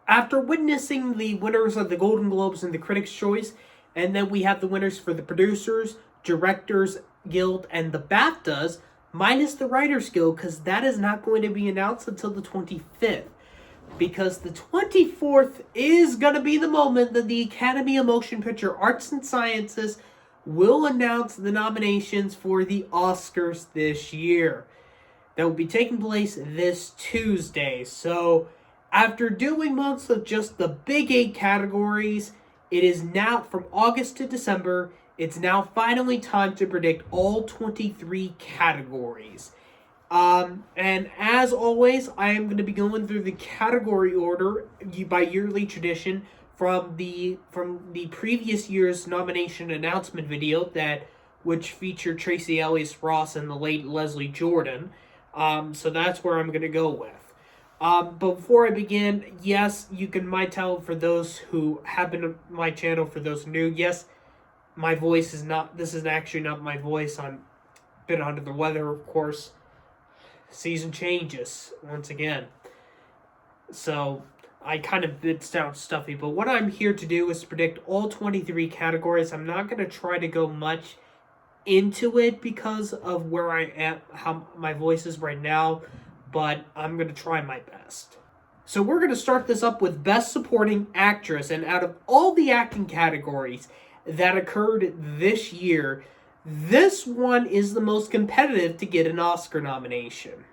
After witnessing the winners of the Golden Globes and the Critics' Choice, and then we have the winners for the Producers, Directors Guild, and the BAFTAs, minus the Writers Guild, because that is not going to be announced until the 25th. Because the 24th is going to be the moment that the Academy of Motion Picture Arts and Sciences will announce the nominations for the Oscars this year. That will be taking place this Tuesday. So, after doing months of just the big 8 categories, it is now, from August to December, it's now finally time to predict all 23 categories. And as always, I am going to be going through the category order by yearly tradition from the previous year's nomination announcement video which featured Tracy Ellis Ross and the late Leslie Jordan. So that's where I'm going to go with. But before I begin, yes, you can tell for those who have been on my channel, for those new, yes, my voice is not, this is actually not my voice. I'm a bit under the weather, of course. Season changes once again. So I kind of bit sound stuffy, but what I'm here to do is predict all 23 categories. I'm not going to try to go much into it because of where I am, how my voice is right now, but I'm going to try my best. So we're going to start this up with Best Supporting Actress, and out of all the acting categories that occurred this year, this one is the most competitive to get an Oscar nomination.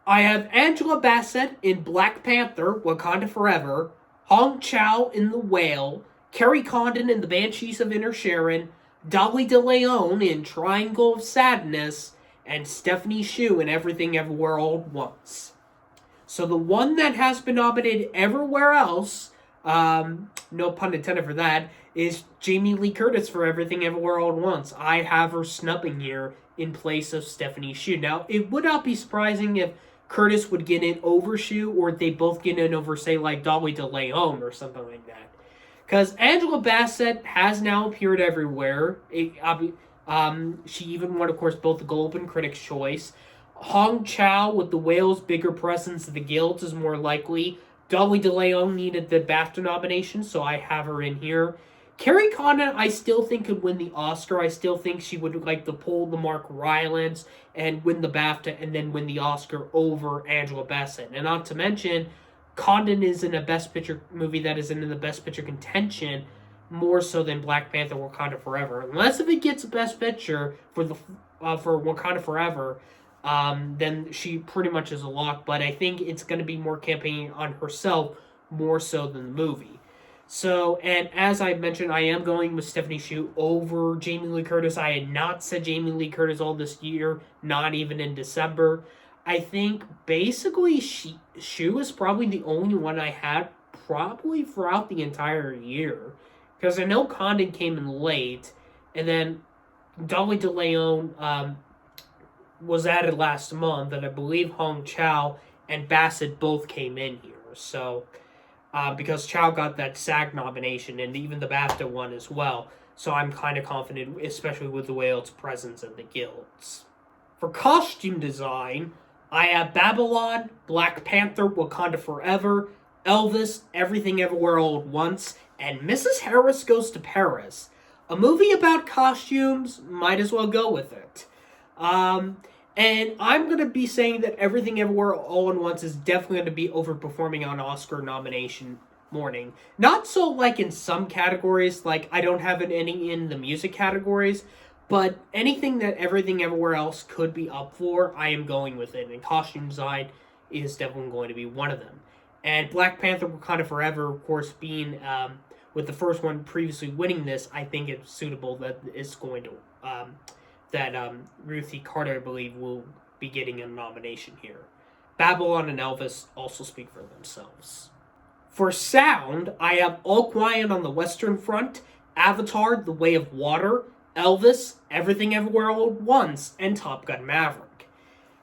I have Angela Bassett in Black Panther, Wakanda Forever, Hong Chow in The Whale, Kerry Condon in The Banshees of Inisherin, Dolly DeLeon in Triangle of Sadness, and Stephanie Hsu in Everything Everywhere All at Once. So the one that has been nominated everywhere else, no pun intended for that, is Jamie Lee Curtis for Everything Everywhere All at Once. I have her snubbing here in place of Stephanie Hsu. Now, it would not be surprising if Curtis would get in over Hsu, or if they both get in over, say, like Dolly DeLeon or something like that. Because Angela Bassett has now appeared everywhere. She even won, of course, both the Globe and Critics' Choice. Hong Chow, with The Whale's bigger presence in the Guilds, is more likely. Dolly DeLeon needed the BAFTA nomination, so I have her in here. Kerry Condon, I still think, could win the Oscar. I still think she would like to pull the Mark Rylance and win the BAFTA and then win the Oscar over Angela Bassett. And not to mention, Condon is in a Best Picture movie that is in the Best Picture contention more so than Black Panther Wakanda Forever. Unless if it gets a Best Picture for Wakanda Forever, then she pretty much is a lock. But I think it's going to be more campaigning on herself more so than the movie. So, and as I mentioned, I am going with Stephanie Hsu over Jamie Lee Curtis. I had not said Jamie Lee Curtis all this year, not even in December. I think basically Hsu is probably the only one I had probably throughout the entire year. Because I know Condon came in late, and then Dolly DeLeon was added last month, and I believe Hong Chow and Bassett both came in here. So, because Chow got that SAG nomination and even the BAFTA one as well. So I'm kind of confident, especially with The Whale's presence in the Guilds. For costume design, I have Babylon, Black Panther, Wakanda Forever, Elvis, Everything Everywhere All at Once, and Mrs. Harris Goes to Paris. A movie about costumes, might as well go with it. And I'm going to be saying that Everything Everywhere All at Once is definitely going to be overperforming on Oscar nomination morning. Not so like in some categories, like I don't have any in the music categories, but anything that Everything Everywhere else could be up for, I am going with it. And costume design is definitely going to be one of them. And Black Panther Wakanda Forever, of course, being with the first one previously winning this, I think it's suitable that it's going to Ruthie Carter, I believe, will be getting a nomination here. Babylon and Elvis also speak for themselves. For sound, I have All Quiet on the Western Front, Avatar, The Way of Water, Elvis, Everything Everywhere All at Once, and Top Gun Maverick.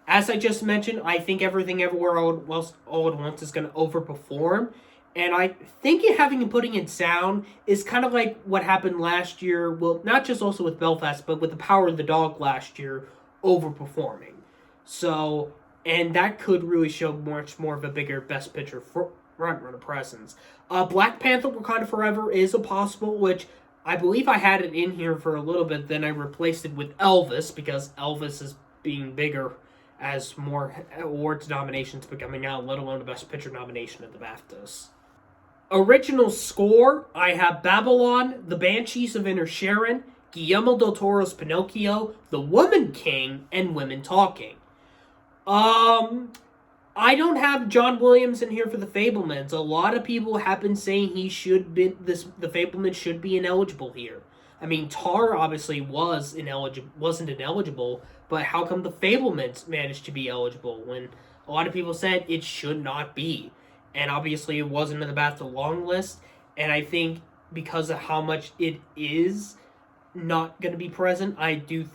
As I just mentioned, I think Everything Everywhere All at Once is going to overperform. And I think having and putting in sound is kind of like what happened last year. Well, not just also with Belfast, but with The Power of the Dog last year overperforming. So and that could really show much more of a bigger Best Picture front-runner presence. Black Panther Wakanda Forever is a possible, which I believe I had it in here for a little bit, then I replaced it with Elvis, because Elvis is being bigger as more awards nominations becoming out, let alone a Best Picture nomination at the BAFTAs. Original score, I have Babylon, The Banshees of Inisherin, Guillermo del Toro's Pinocchio, The Woman King, and Women Talking. I don't have John Williams in here for The Fabelmans. A lot of people have been saying The Fabelmans should be ineligible here. I mean, Tar obviously wasn't ineligible, but how come The Fabelmans managed to be eligible when a lot of people said it should not be? And obviously it wasn't in the BAFTA long list, and I think because of how much it is not going to be present, I don't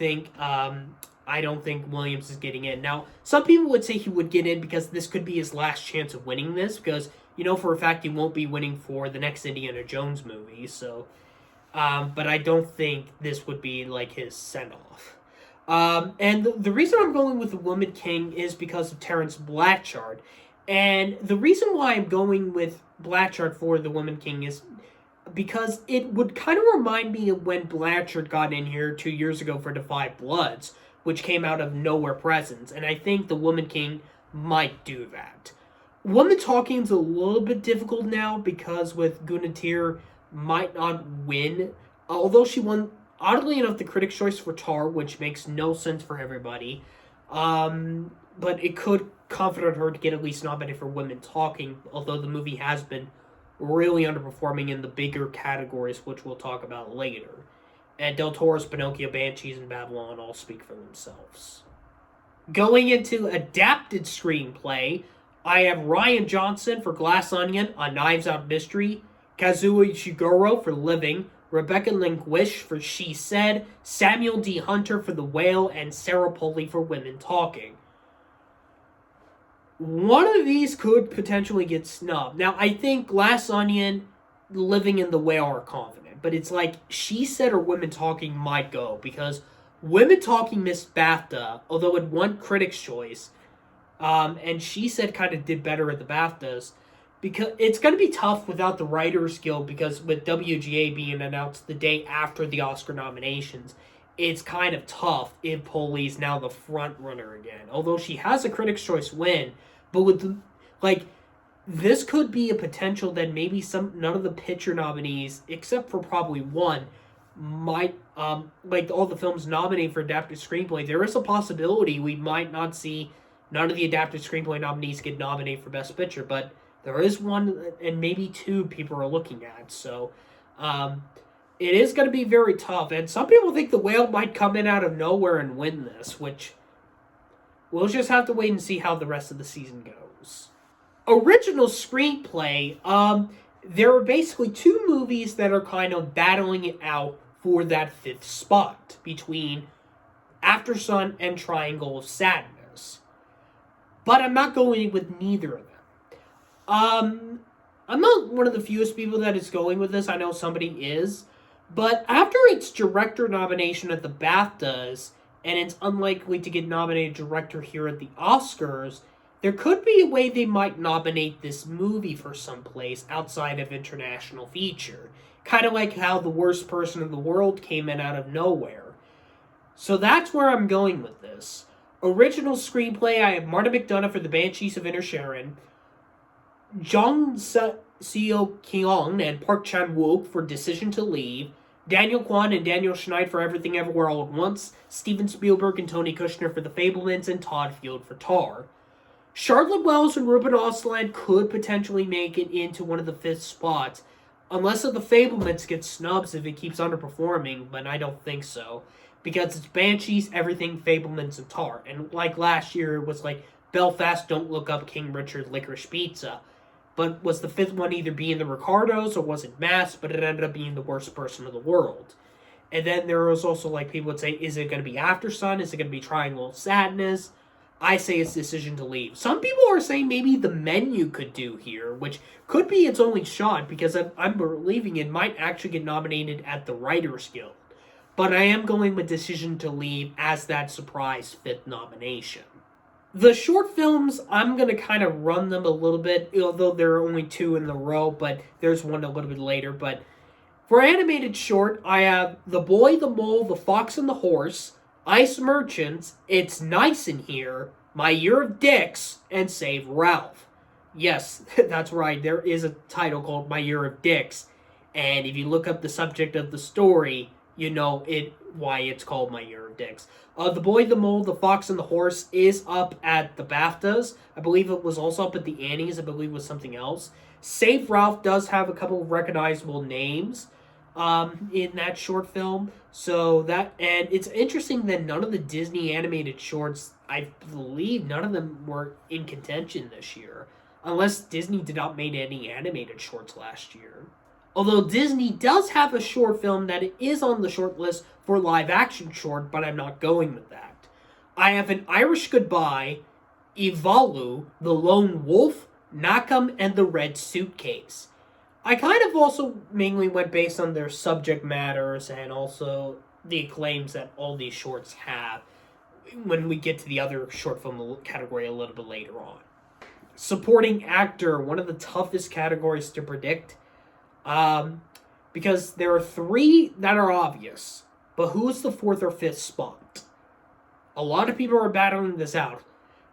think Williams is getting in. Now, some people would say he would get in because this could be his last chance of winning this, because you know for a fact he won't be winning for the next Indiana Jones movie, so... but I don't think this would be like his send-off. And the reason I'm going with The Woman King is because of Terrence Blanchard. And the reason why I'm going with Blanchard for The Woman King is because it would kind of remind me of when Blanchard got in here 2 years ago for Da 5 Bloods, which came out of nowhere presence. And I think The Woman King might do that. Woman Talking is a little bit difficult now because with Gunatir might not win, although she won, oddly enough, the Critics' Choice for Tar, which makes no sense for everybody. But it could comfort her to get at least nominated for Women Talking, although the movie has been really underperforming in the bigger categories, which we'll talk about later. And Del Toro's Pinocchio, Banshees, and Babylon all speak for themselves. Going into adapted screenplay, I have Rian Johnson for Glass Onion, A Knives Out Mystery, Kazuo Ishiguro for Living, Rebecca Linguish for She Said, Samuel D. Hunter for The Whale, and Sarah Polley for Women Talking. One of these could potentially get snubbed. Now, I think Glass Onion, Living, and The Whale are confident, but it's like She Said or Women Talking might go, because Women Talking missed BAFTA, although it won Critics' Choice, and She Said kind of did better at the BAFTAs. Because it's going to be tough without the Writers Guild, because with WGA being announced the day after the Oscar nominations, it's kind of tough if Polley's now the front runner again. Although she has a Critics' Choice win, but with this could be a potential that maybe none of the picture nominees, except for probably one, might all the films nominated for adapted screenplay. There is a possibility we might not see none of the adapted screenplay nominees get nominated for Best Picture, but there is one and maybe two people are looking at. So it is going to be very tough. And some people think The Whale might come in out of nowhere and win this, which we'll just have to wait and see how the rest of the season goes. Original screenplay, there are basically two movies that are kind of battling it out for that fifth spot between After Sun and Triangle of Sadness. But I'm not going with neither of them. I'm not one of the fewest people that is going with this. I know somebody is. But after its director nomination at the BAFTAs, and it's unlikely to get nominated director here at the Oscars, there could be a way they might nominate this movie for some place outside of international feature. Kind of like how The Worst Person in the World came in out of nowhere. So that's where I'm going with this. Original screenplay, I have Marta McDonagh for The Banshees of Inisherin, Jung Seo Kyung and Park Chan-wook for Decision to Leave, Daniel Kwan and Daniel Schneid for Everything Everywhere All at Once, Steven Spielberg and Tony Kushner for The Fabelmans, and Todd Field for Tar. Charlotte Wells and Ruben Östlund could potentially make it into one of the fifth spots, unless The Fabelmans gets snubs if it keeps underperforming, but I don't think so. Because it's Banshees, Everything, Fabelmans, and Tar. And like last year, it was like Belfast, Don't Look Up, King Richard, Licorice Pizza. But was the fifth one either being the Ricardos or was it Mass? But it ended up being The Worst Person in the World. And then there was also like people would say, is it going to be After Sun? Is it going to be Triangle of Sadness? I say it's Decision to Leave. Some people are saying maybe The Menu could do here, which could be its only shot because I'm believing it might actually get nominated at the Writers Guild. But I am going with Decision to Leave as that surprise fifth nomination. The short films, I'm going to kind of run them a little bit, although there are only two in the row, but there's one a little bit later. But for animated short, I have The Boy, the Mole, the Fox, and the Horse, Ice Merchants, It's Nice in Here, My Year of Dicks, and Save Ralph. Yes, that's right, there is a title called My Year of Dicks. And if you look up the subject of the story, you know why it's called My Year of Dicks. The Boy, the Mole, the Fox, and the Horse is up at the BAFTAs. I believe it was also up at the Annies. I believe it was something else. Save Ralph does have a couple of recognizable names in that short film. So that, and it's interesting that none of the Disney animated shorts, I believe none of them were in contention this year. Unless Disney did not make any animated shorts last year. Although Disney does have a short film that is on the short list for live action short, but I'm not going with that. I have An Irish Goodbye, Ivalu, The Lone Wolf, Nakam, and The Red Suitcase. I kind of also mainly went based on their subject matters and also the acclaims that all these shorts have when we get to the other short film category a little bit later on. Supporting actor, one of the toughest categories to predict. Because there are three that are obvious, but who's the fourth or fifth spot? A lot of people are battling this out,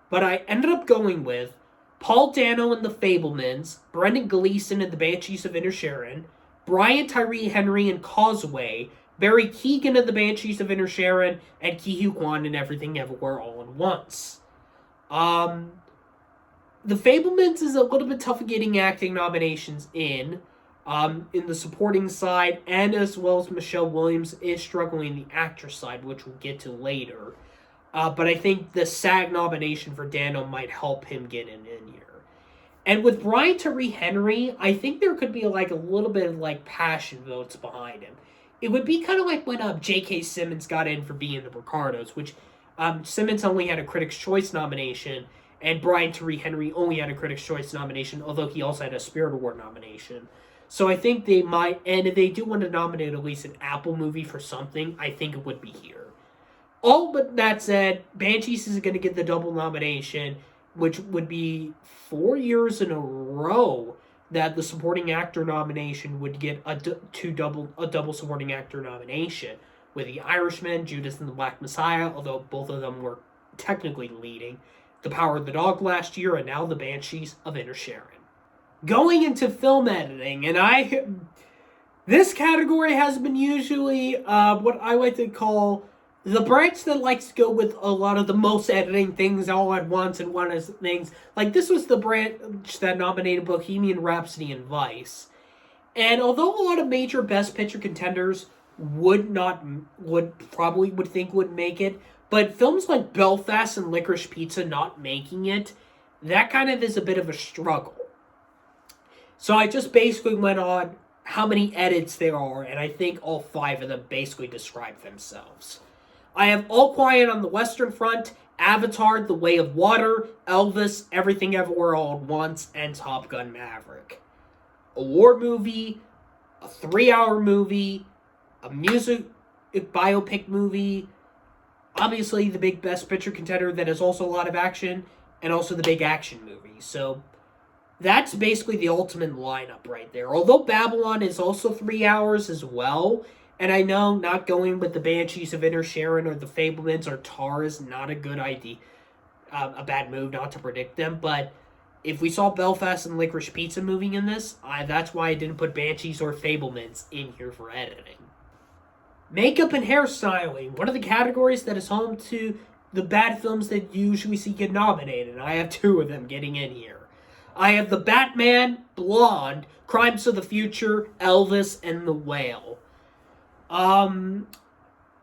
but I ended up going with Paul Dano in The Fabelmans, Brendan Gleeson in The Banshees of Inisherin, Brian Tyree Henry in Causeway, Barry Keoghan in The Banshees of Inisherin, and Ke Huy Quan in Everything Everywhere All at Once. The Fabelmans is a little bit tough at getting acting nominations in the supporting side, and as well as Michelle Williams is struggling in the actress side, which we'll get to later. But I think the SAG nomination for Dano might help him get in here. And with Brian Tyree Henry, I think there could be like a little bit of like passion votes behind him. It would be kind of like when J.K. Simmons got in for being the Ricardos, which Simmons only had a Critics' Choice nomination, and Brian Tyree Henry only had a Critics' Choice nomination, although he also had a Spirit Award nomination. So I think they might, and if they do want to nominate at least an Apple movie for something, I think it would be here. All but that said, Banshees is going to get the double nomination, which would be 4 years in a row that the supporting actor nomination would get a double supporting actor nomination. With The Irishman, Judas and the Black Messiah, although both of them were technically leading, The Power of the Dog last year, and now The Banshees of Inisherin. Going into film editing, and this category has been usually what I like to call the branch that likes to go with a lot of the most editing things all at once and one as things. Like, this was the branch that nominated Bohemian Rhapsody and Vice. And although a lot of major Best Picture contenders would think would make it, but films like Belfast and Licorice Pizza not making it, that kind of is a bit of a struggle. So I just basically went on how many edits there are, and I think all 5 of them basically describe themselves. I have All Quiet on the Western Front, Avatar, The Way of Water, Elvis, Everything Everywhere All at Once, and Top Gun Maverick. A war movie, a 3-hour movie, a music biopic movie, obviously the big Best Picture contender that is also a lot of action, and also the big action movie. So that's basically the ultimate lineup right there. Although Babylon is also 3 hours as well, and I know not going with the Banshees of Inisherin or the Fabelmans or Tar is not a good idea, a bad move not to predict them, but if we saw Belfast and Licorice Pizza moving in this, that's why I didn't put Banshees or Fabelmans in here for editing. Makeup and hairstyling, one of the categories that is home to the bad films that you usually see get nominated, and I have 2 of them getting in here. I have The Batman, Blonde, Crimes of the Future, Elvis, and The Whale.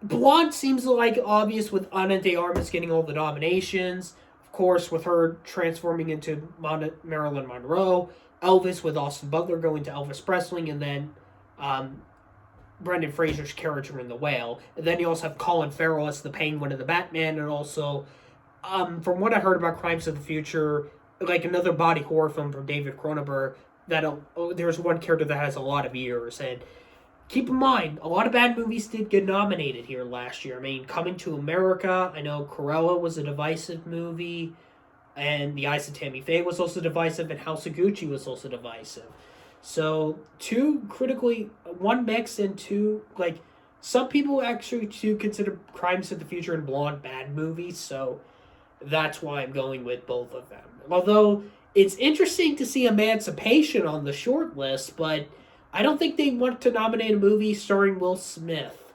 Blonde seems like obvious with Ana de Armas getting all the nominations. Of course, with her transforming into Marilyn Monroe. Elvis with Austin Butler going to Elvis Presley, and then Brendan Fraser's character in The Whale. And then you also have Colin Farrell as the Penguin in The Batman, and also, from what I heard about Crimes of the Future, like another body horror film from David Cronenberg, there's one character that has a lot of ears, and keep in mind, a lot of bad movies did get nominated here last year. I mean, Coming to America, I know Cruella was a divisive movie. And the Eyes of Tammy Faye was also divisive, and House of Gucci was also divisive. So two critically, one mix and two, like, some people actually do consider Crimes of the Future and Blonde bad movies, so that's why I'm going with both of them. Although it's interesting to see Emancipation on the short list, but I don't think they want to nominate a movie starring Will Smith.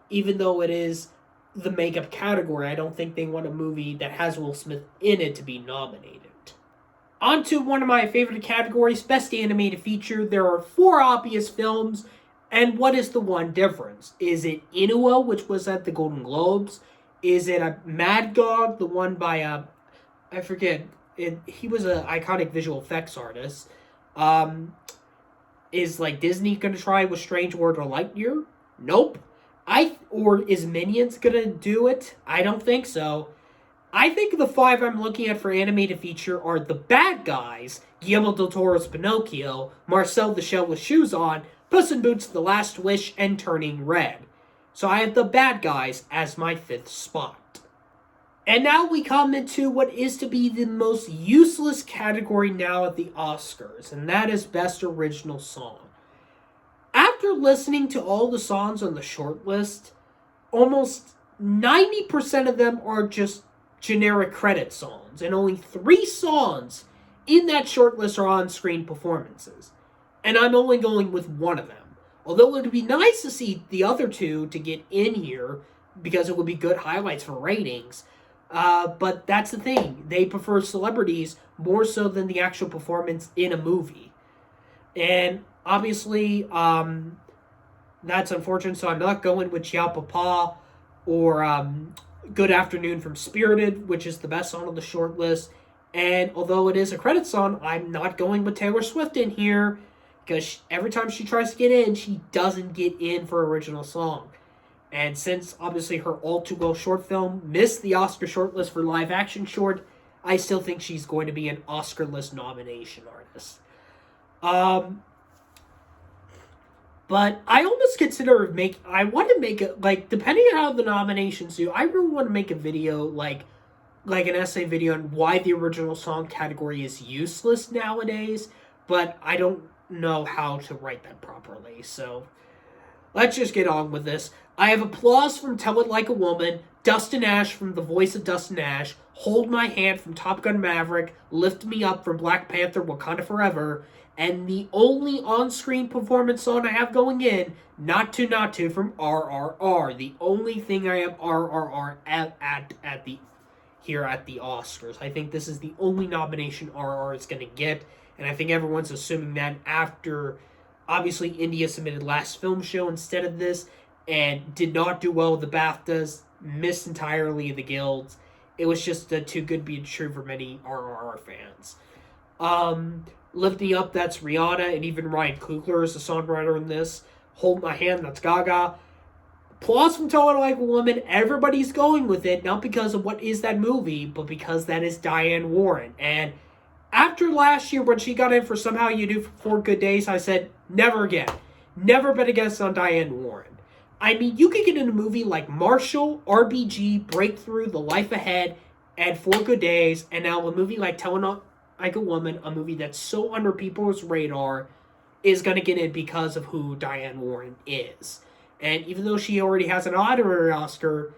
Even though it is the makeup category, I don't think they want a movie that has Will Smith in it to be nominated. On to one of my favorite categories, Best Animated Feature. There are four obvious films, and what is the one difference? Is it Inua, which was at the Golden Globes? Is it a Mad Dog, the one by I forget. He was an iconic visual effects artist. Is like Disney gonna try with Strange World or Lightyear? Nope. Or is Minions gonna do it? I don't think so. I think the five I'm looking at for animated feature are The Bad Guys, Guillermo del Toro's Pinocchio, Marcel the Shell with Shoes On, Puss in Boots: The Last Wish, and Turning Red. So I have The Bad Guys as my fifth spot. And now we come into what is to be the most useless category now at the Oscars, and that is Best Original Song. After listening to all the songs on the short list, almost 90% of them are just generic credit songs, and only 3 songs in that short list are on-screen performances. And I'm only going with one of them. Although it would be nice to see the other 2 to get in here, because it would be good highlights for ratings. But that's the thing. They prefer celebrities more so than the actual performance in a movie. And obviously, that's unfortunate, so I'm not going with Chia Papa or Good Afternoon from Spirited, which is the best song on the short list. And although it is a credit song, I'm not going with Taylor Swift in here, because every time she tries to get in, she doesn't get in for original song. And since, obviously, her All Too Well short film missed the Oscar shortlist for live action short, I still think she's going to be an Oscar list nomination artist. But I almost consider I want to make it, like, depending on how the nominations do, I really want to make a video, like an essay video on why the original song category is useless nowadays, but I don't know how to write that properly, so let's just get on with this. I have Applause from Tell It Like a Woman, Dustin Ash from The Voice of Dustin Ash, Hold My Hand from Top Gun Maverick, Lift Me Up from Black Panther Wakanda Forever, and the only on-screen performance song I have going in, Not To Not To from RRR. The only thing I have RRR at the here at the Oscars. I think this is the only nomination RRR is going to get, and I think everyone's assuming that after, obviously, India submitted Last Film Show instead of this, and did not do well with the BAFTAs, missed entirely the guilds. It was just too good to be true for many RRR fans. Lift Me Up, that's Rihanna, and even Ryan Coogler is a songwriter in this. Hold My Hand, that's Gaga. Applause from Tell It Like a Woman, everybody's going with it, not because of what is that movie, but because that is Diane Warren. And after last year, when she got in for Somehow You Do for 4 Good Days, I said, never again. Never bet against on Diane Warren. I mean, you could get in a movie like Marshall, RBG, Breakthrough, The Life Ahead, and 4 Good Days, and now a movie like Tell It Like a Woman, a movie that's so under people's radar, is going to get in because of who Diane Warren is. And even though she already has an honorary Oscar,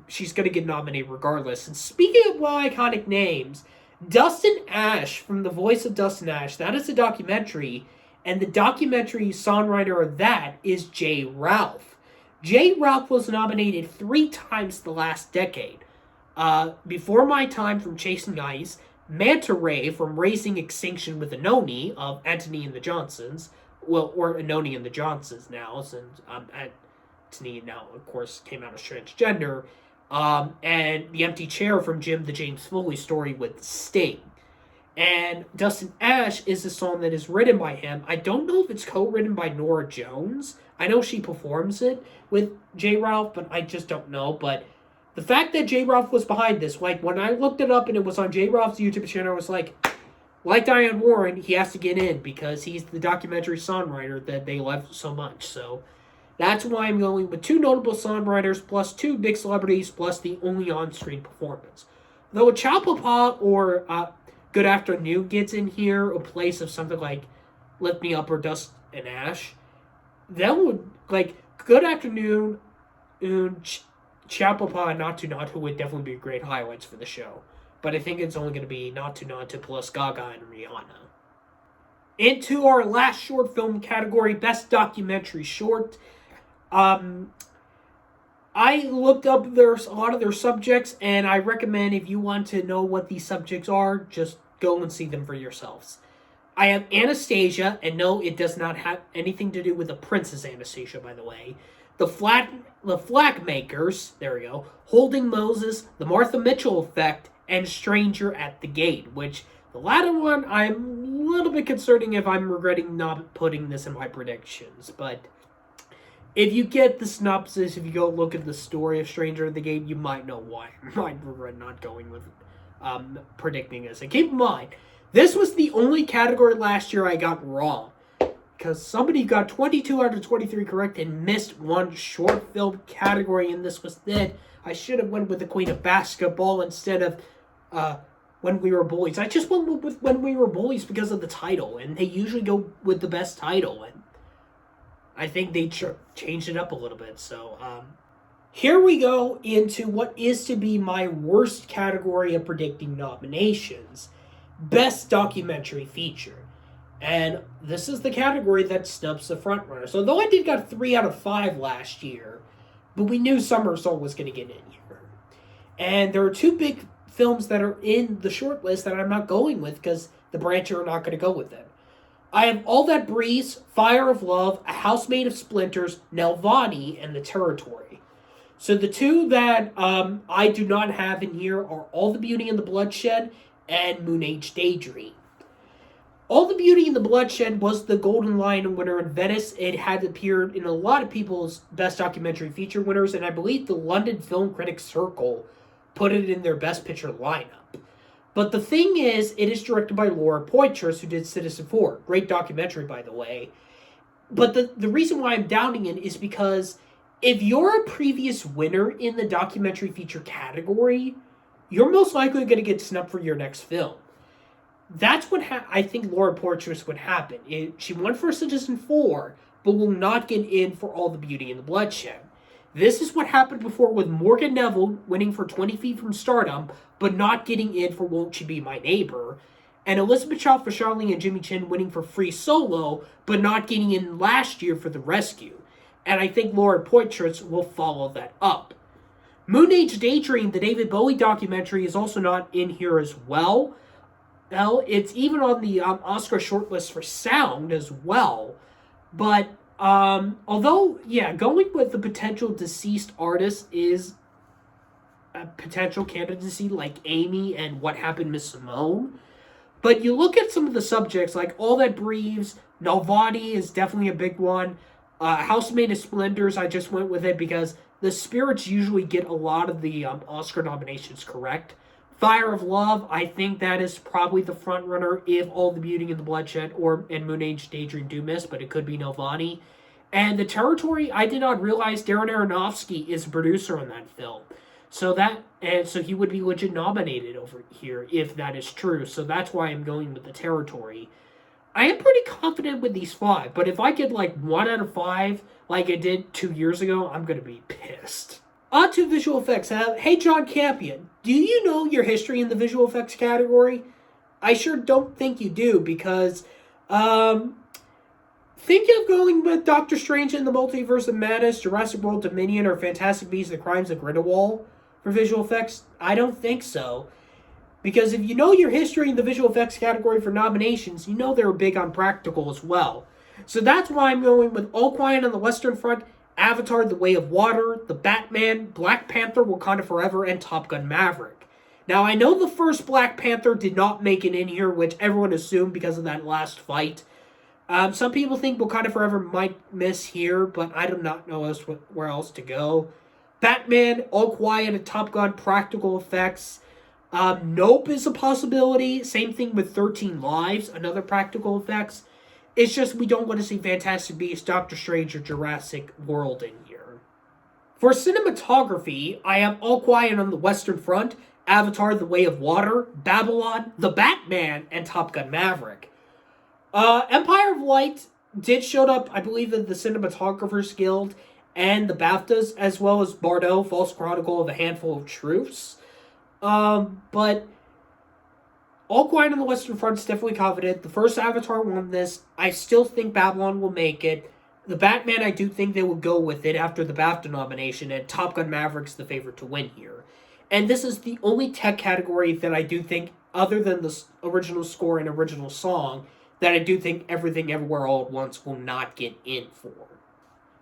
she's going to get nominated regardless. And speaking of iconic names, Dustin Ash from The Voice of Dustin Ash, that is a documentary, and the documentary songwriter of that is J. Ralph. J. Ralph was nominated 3 times the last decade. Before My Time from Chasing Ice, Manta Ray from Raising Extinction with Anoni of Antony and the Johnsons, well, or Anoni and the Johnsons now, since Antony now, of course, came out as transgender, and The Empty Chair from Jim the James Foley Story with Sting. And Dustin Ash is a song that is written by him. I don't know if it's co-written by Norah Jones. I know she performs it with J. Ralph, but I just don't know. But the fact that J. Ralph was behind this, like, when I looked it up and it was on J. Ralph's YouTube channel, I was like Diane Warren, he has to get in because he's the documentary songwriter that they love so much. So that's why I'm going with 2 notable songwriters plus 2 big celebrities plus the only on-screen performance. Though a Chapapa or Good Afternoon gets in here in place of something like Lift Me Up or Dust and Ash, that would, like, Good Afternoon, Chapapa and Natu Natu would definitely be great highlights for the show. But I think it's only going to be Natu Natu plus Gaga and Rihanna. Into our last short film category, Best Documentary Short. I looked up there's a lot of their subjects, and I recommend if you want to know what these subjects are, just go and see them for yourselves. I have Anastasia, and no, it does not have anything to do with the Princess Anastasia, by the way. The Flag Makers, there we go. Holding Moses, The Martha Mitchell Effect, and Stranger at the Gate, which the latter one, I'm a little bit concerning if I'm regretting not putting this in my predictions, but if you get the synopsis, if you go look at the story of Stranger at the Gate, you might know why I might regret not going with predicting this. And keep in mind, this was the only category last year I got wrong, because somebody got 22 out of 23 correct and missed one short film category, and this was it. I should have went with the Queen of Basketball instead of When We Were Bullies. I just went with When We Were Bullies because of the title, and they usually go with the best title, and I think they changed it up a little bit. So here we go into what is to be my worst category of predicting nominations. Best Documentary Feature. And this is the category that snubs the frontrunner. So though I did got 3 out of 5 last year, but we knew Summer Soul was going to get in here. And there are 2 big films that are in the short list that I'm not going with because the Brancher are not going to go with it. I have All That Breeze, Fire of Love, A House Made of Splinters, Nelvani, and The Territory. So the 2 that I do not have in here are All the Beauty and the Bloodshed and Moon Age Daydream. All the Beauty and the Bloodshed was the Golden Lion winner in Venice. It had appeared in a lot of people's Best Documentary Feature winners, and I believe the London Film Critics Circle put it in their Best Picture lineup. But the thing is, it is directed by Laura Poitras, who did Citizenfour. Great documentary, by the way. But the reason why I'm doubting it is because if you're a previous winner in the documentary feature category, you're most likely going to get snubbed for your next film. That's what I think Laura Poitras would happen. She won for Citizenfour, but will not get in for All the Beauty and the Bloodshed. This is what happened before with Morgan Neville winning for 20 Feet from Stardom, but not getting in for Won't You Be My Neighbor. And Elizabeth Chow for Charlie and Jimmy Chin winning for Free Solo, but not getting in last year for The Rescue. And I think Laura Poitras will follow that up. Moon Age Daydream, the David Bowie documentary, is also not in here as well. Well, it's even on the Oscar shortlist for sound as well. But although, yeah, going with the potential deceased artist is a potential candidacy like Amy and What Happened Miss Simone. But you look at some of the subjects, like All That Breathes, Nalvani is definitely a big one. House Made of Splinters, I just went with it because the Spirits usually get a lot of the Oscar nominations correct. Fire of Love, I think that is probably the front runner if All the Beauty and the Bloodshed and Moon Age Daydream do miss, but it could be Nalvani. And The Territory, I did not realize Darren Aronofsky is a producer on that film. So he would be legit nominated over here if that is true. So that's why I'm going with The Territory. I am pretty confident with these 5, but if I get like 1 out of 5 like I did 2 years ago, I'm going to be pissed. On to visual effects. Hey, John Campion, do you know your history in the visual effects category? I sure don't think you do because think of going with Doctor Strange in the Multiverse of Madness, Jurassic World Dominion, or Fantastic Beasts and the Crimes of Grindelwald for visual effects? I don't think so. Because if you know your history in the visual effects category for nominations, you know they were big on practical as well. So that's why I'm going with All Quiet on the Western Front, Avatar, The Way of Water, The Batman, Black Panther, Wakanda Forever, and Top Gun Maverick. Now, I know the first Black Panther did not make it in here, which everyone assumed because of that last fight. Some people think Wakanda Forever might miss here, but I do not know where else to go. Batman, All Quiet, and Top Gun, practical effects. Nope is a possibility. Same thing with 13 Lives, another practical effects. It's just we don't want to see Fantastic Beasts, Doctor Strange, or Jurassic World in here. For cinematography, I have All Quiet on the Western Front, Avatar: The Way of Water, Babylon, The Batman, and Top Gun: Maverick. Empire of Light did show up, I believe, in the Cinematographers Guild and the BAFTAs, as well as Bardo, False Chronicle of a Handful of Truths. But All Quiet on the Western Front's definitely confident. The first Avatar won this. I still think Babylon will make it. The Batman, I do think they will go with it after the BAFTA nomination, and Top Gun Maverick's the favorite to win here. And this is the only tech category that I do think, other than the original score and original song, that I do think Everything Everywhere All at Once will not get in for.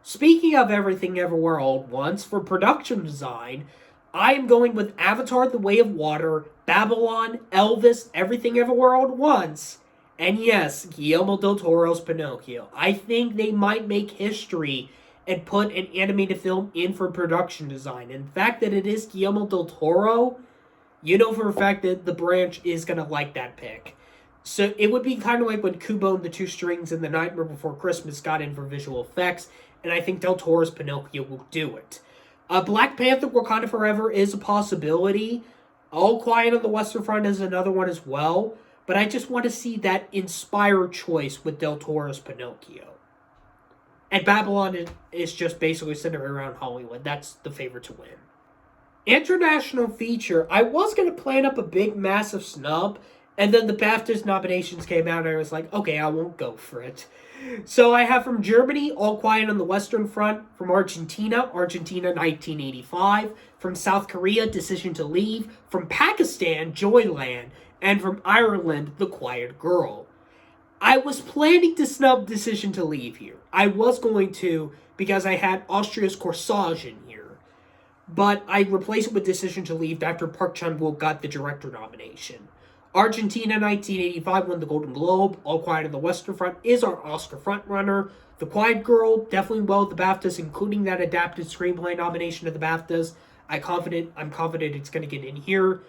Speaking of Everything Everywhere All at Once, for production design, I am going with Avatar: The Way of Water, Babylon, Elvis, Everything Everywhere All at Once, and yes, Guillermo del Toro's Pinocchio. I think they might make history and put an animated film in for production design. And the fact that it is Guillermo del Toro, you know for a fact that the branch is going to like that pick. So it would be kind of like when Kubo and the Two Strings and The Nightmare Before Christmas got in for visual effects, and I think Del Toro's Pinocchio will do it. Black Panther Wakanda Forever is a possibility. All Quiet on the Western Front is another one as well. But I just want to see that inspired choice with Del Toro's Pinocchio. And Babylon is just basically centered around Hollywood. That's the favorite to win. International feature. I was going to plan up a big, massive snub. And then the BAFTAs nominations came out and I was like, okay, I won't go for it. So I have from Germany, All Quiet on the Western Front. From Argentina, 1985. From South Korea, Decision to Leave. From Pakistan, Joyland. And from Ireland, The Quiet Girl. I was planning to snub Decision to Leave here. I was going to, because I had Austria's Corsage in here. But I replaced it with Decision to Leave after Park Chan-wook got the director nomination. Argentina 1985 won the Golden Globe. All Quiet on the Western Front is our Oscar frontrunner. The Quiet Girl definitely well at the BAFTAs, including that adapted screenplay nomination at the BAFTAs. I'm confident it's going to get in here.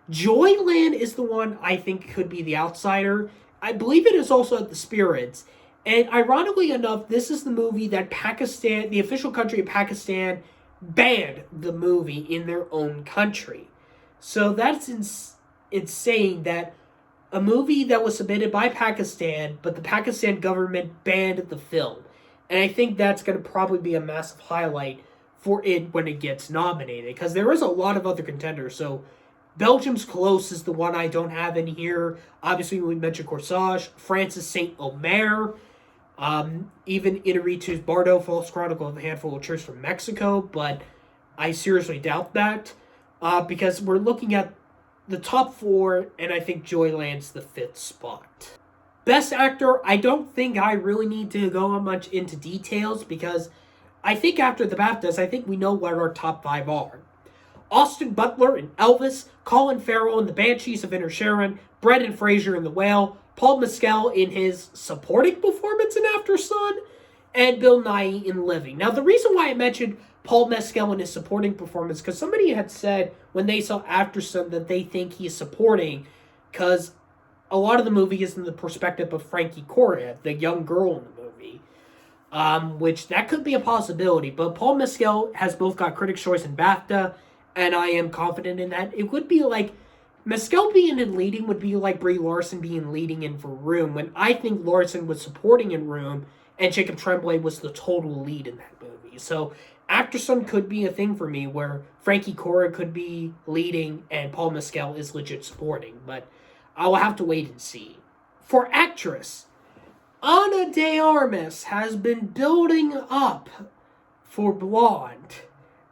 Joyland is the one I think could be the outsider. I believe it is also at the Spirits. And ironically enough, this is the movie that Pakistan, the official country of Pakistan, banned the movie in their own country. So that's insane that a movie that was submitted by Pakistan, but the Pakistan government banned the film. And I think that's going to probably be a massive highlight for it when it gets nominated. Because there is a lot of other contenders. So Belgium's Close is the one I don't have in here. Obviously, we mentioned Corsage. France's Saint Omer. Even Inarritu's Bardo, False Chronicle of a Handful of Truths from Mexico. But I seriously doubt that. Because we're looking at the top four, and I think Joyland's the fifth spot. Best Actor, I don't think I really need to go much into details. Because I think after the BAFTAs, I think we know what our top five are. Austin Butler in Elvis, Colin Farrell in The Banshees of Inisherin, Brendan Fraser in The Whale, Paul Mescal in his supporting performance in After Sun, and Bill Nighy in Living. Now, the reason why I mentioned Paul Mescal in his supporting performance, because somebody had said when they saw After Sun that they think he is supporting, because a lot of the movie is in the perspective of Frankie Coria, the young girl in the movie, which that could be a possibility. But Paul Mescal has both got Critics' Choice and BAFTA, and I am confident in that. It would be like, Mescal being in leading would be like Brie Larson being leading in for Room, when I think Larson was supporting in Room, and Jacob Tremblay was the total lead in that movie. So, After Sun could be a thing for me, where Frankie Coria could be leading, and Paul Mescal is legit supporting. But I will have to wait and see. For Actress, Ana de Armas has been building up for Blonde.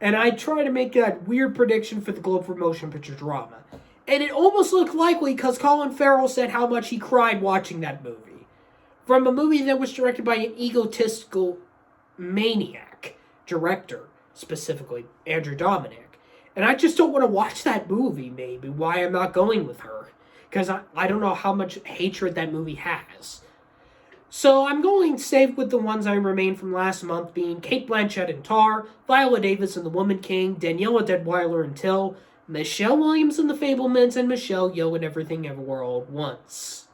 And I try to make that weird prediction for the Globe for Motion Picture Drama. And it almost looked likely because Colin Farrell said how much he cried watching that movie. From a movie that was directed by an egotistical maniac director, specifically Andrew Dominic. And I just don't want to watch that movie, maybe, why I'm not going with her. Because I don't know how much hatred that movie has. So I'm going safe with the ones I remain from last month, being Cate Blanchett in Tar, Viola Davis in The Woman King, Daniela Deadwyler in Till, Michelle Williams in The Fablemans, and Michelle Yeoh in Everything Everywhere All at Once.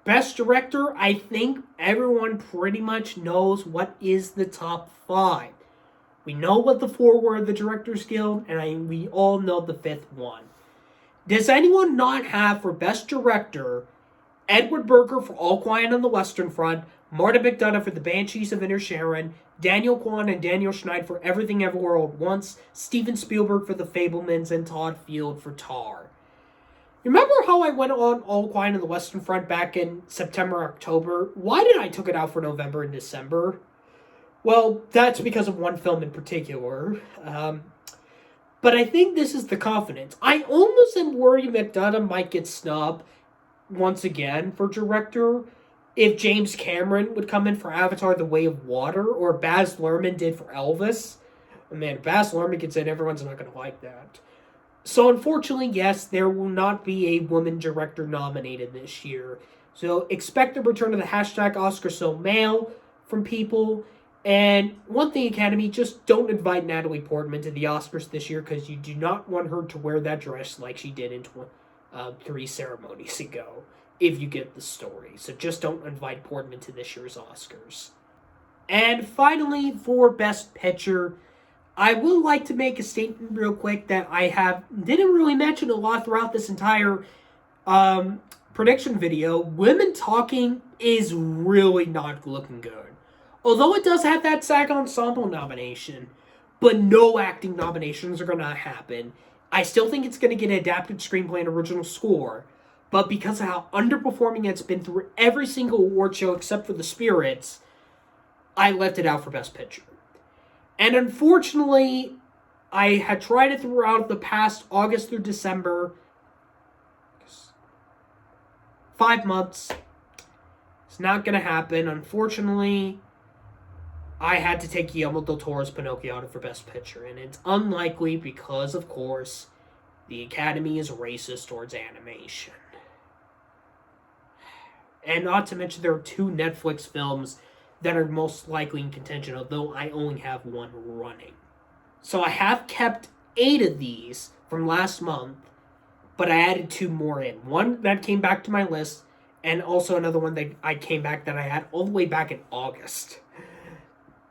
Best Director, I think everyone pretty much knows what is the top five. We know what the four were of the Directors Guild, and we all know the fifth one. Does anyone not have for Best Director Edward Berger for All Quiet on the Western Front, Marta McDonagh for The Banshees of Inisherin, Daniel Kwan and Daniel Schneid for Everything Everywhere All at Once, Steven Spielberg for The Fablemans, and Todd Field for Tar? Remember how I went on All Quiet on the Western Front back in September, October? Why did I took it out for November and December? Well, that's because of one film in particular. But I think this is the confidence. I almost am worried McDonagh might get snubbed once again for director if James Cameron would come in for Avatar The Way of Water, or Baz Luhrmann did for Elvis. Man, if Baz Luhrmann gets in, everyone's not going to like that. So unfortunately, yes, there will not be a woman director nominated this year. So expect the return of the hashtag #OscarSoMale from people. And one thing, Academy, just don't invite Natalie Portman to the Oscars this year, because you do not want her to wear that dress like she did in 3 ceremonies ago, if you get the story. So just don't invite Portman to this year's Oscars. And finally, for Best Picture, I would like to make a statement real quick that didn't really mention a lot throughout this entire prediction video. Women Talking is really not looking good. Although it does have that SAG Ensemble nomination, but no acting nominations are going to happen. I still think it's going to get an adapted screenplay and original score, but because of how underperforming it's been through every single award show except for The Spirits, I left it out for Best Picture. And unfortunately, I had tried it throughout the past August through December. 5 months. It's not going to happen. Unfortunately, I had to take Guillermo del Toro's Pinocchio out for Best Picture. And it's unlikely because, of course, the Academy is racist towards animation. And not to mention there are 2 Netflix films that are most likely in contention, although I only have 1 running. So I have kept 8 of these from last month, but I added 2 more in. One that came back to my list, and also another one that I came back that I had all the way back in August.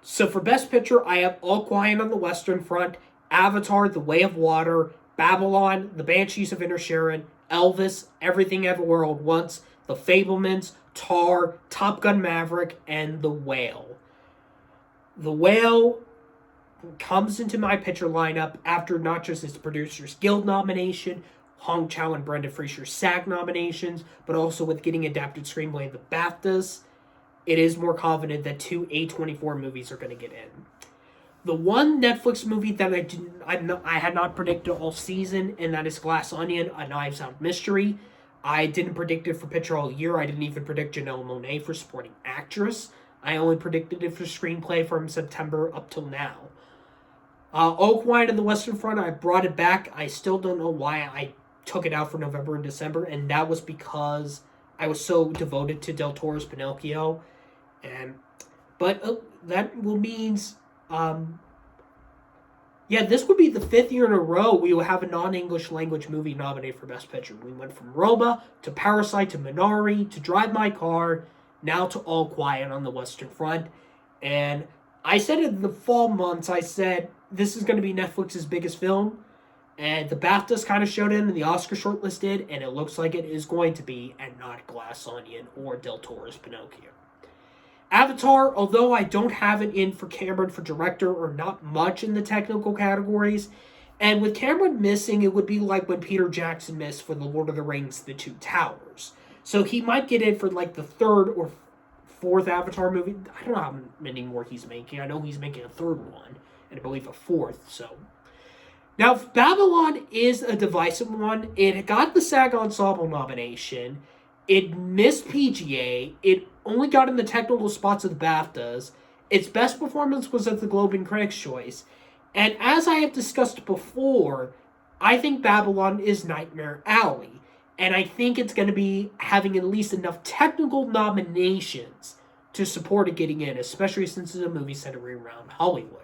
So for Best Picture, I have All Quiet on the Western Front, Avatar, The Way of Water, Babylon, The Banshees of Inisherin, Elvis, Everything Everywhere All at Once, The Fablemans, Tar, Top Gun Maverick, and The Whale. The Whale comes into my picture lineup after not just its Producers Guild nomination, Hong Chow and Brendan Fraser's SAG nominations, but also with getting adapted screenplay in the BAFTAs. It is more confident that 2 A24 movies are going to get in. The one Netflix movie that I had not predicted all season, and that is Glass Onion, a Knives Out mystery. I didn't predict it for Picture all year. I didn't even predict Janelle Monáe for Supporting Actress. I only predicted it for Screenplay from September up till now. All Quiet on the Western Front, I brought it back. I still don't know why I took it out for November and December, and that was because I was so devoted to Del Toro's Pinocchio. But that will means... this would be the 5th year in a row we will have a non-English language movie nominated for Best Picture. We went from Roma, to Parasite, to Minari, to Drive My Car, now to All Quiet on the Western Front. And I said in the fall months, I said, this is going to be Netflix's biggest film. And the BAFTAs kind of showed in, and the Oscar shortlist did, and it looks like it is going to be, and not Glass Onion or Del Toro's Pinocchio. Avatar, although I don't have it in for Cameron for director, or not much in the technical categories, and with Cameron missing, it would be like when Peter Jackson missed for The Lord of the Rings, The Two Towers. So he might get in for like the 3rd or 4th Avatar movie. I don't know how many more he's making. I know he's making a 3rd one, and I believe a 4th, so... Now, Babylon is a divisive one. It got the SAG Ensemble nomination. It missed PGA. It only got in the technical spots of the BAFTAs. Its best performance was at the Globe and Critics' Choice. And as I have discussed before, I think Babylon is Nightmare Alley. And I think it's going to be having at least enough technical nominations to support it getting in, especially since it's a movie centered around Hollywood.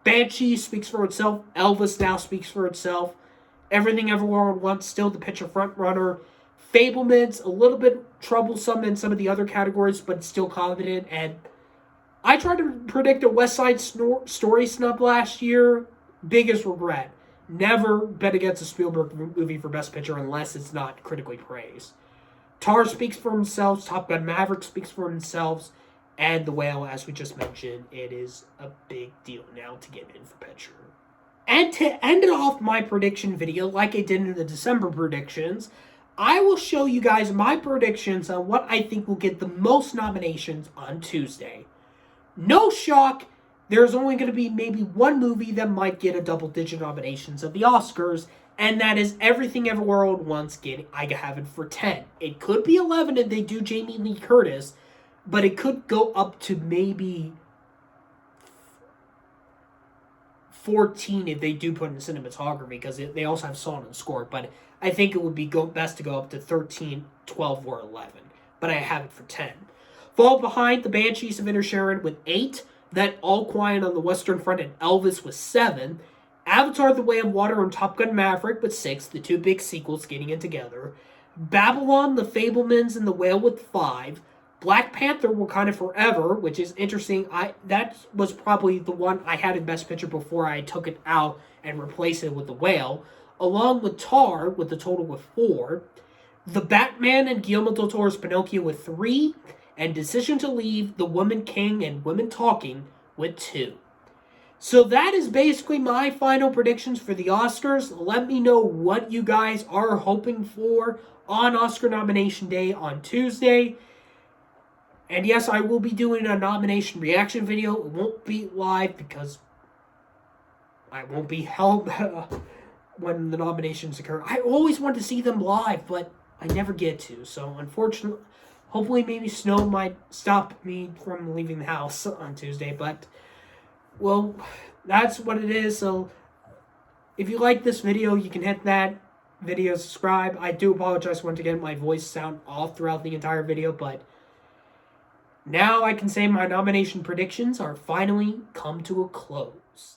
Banshee speaks for itself. Elvis now speaks for itself. Everything Everywhere at Once, still the picture front runner. Fablemans, a little bit troublesome in some of the other categories, but still confident. And I tried to predict a West Side Story snub last year. Biggest regret. Never bet against a Spielberg movie for Best Picture unless it's not critically praised. Tar speaks for themselves, Top Gun Maverick speaks for themselves, and The Whale, as we just mentioned, it is a big deal now to get in for picture. And to end it off my prediction video, like I did in the December predictions, I will show you guys my predictions on what I think will get the most nominations on Tuesday. No shock, there's only going to be maybe one movie that might get a double-digit nominations of the Oscars, and that is Everything Everywhere All at Once. I have it for 10. It could be 11 if they do Jamie Lee Curtis, but it could go up to maybe 14 if they do put in cinematography, because they also have song and score. But I think it would be best to go up to 13, 12, or 11. But I have it for 10. Fall behind the Banshees of Inisherin with 8. Then All Quiet on the Western Front and Elvis with 7. Avatar: The Way of Water and Top Gun Maverick with 6, the two big sequels getting in together. Babylon, The Fabelmans, and The Whale with 5. Black Panther: Wakanda Forever, which is interesting. That was probably the one I had in Best Picture before I took it out and replaced it with The Whale, along with Tar with a total of 4. The Batman and Guillermo del Toro's Pinocchio with 3. And Decision to Leave, The Woman King, and Women Talking with 2. So that is basically my final predictions for the Oscars. Let me know what you guys are hoping for on Oscar nomination day on Tuesday. And yes, I will be doing a nomination reaction video. It won't be live because I won't be held when the nominations occur. I always want to see them live, but I never get to. So unfortunately, hopefully maybe snow might stop me from leaving the house on Tuesday. But, well, that's what it is. So if you like this video, you can hit that video, subscribe. I do apologize once again, my voice sound off throughout the entire video, but now I can say my nomination predictions are finally come to a close.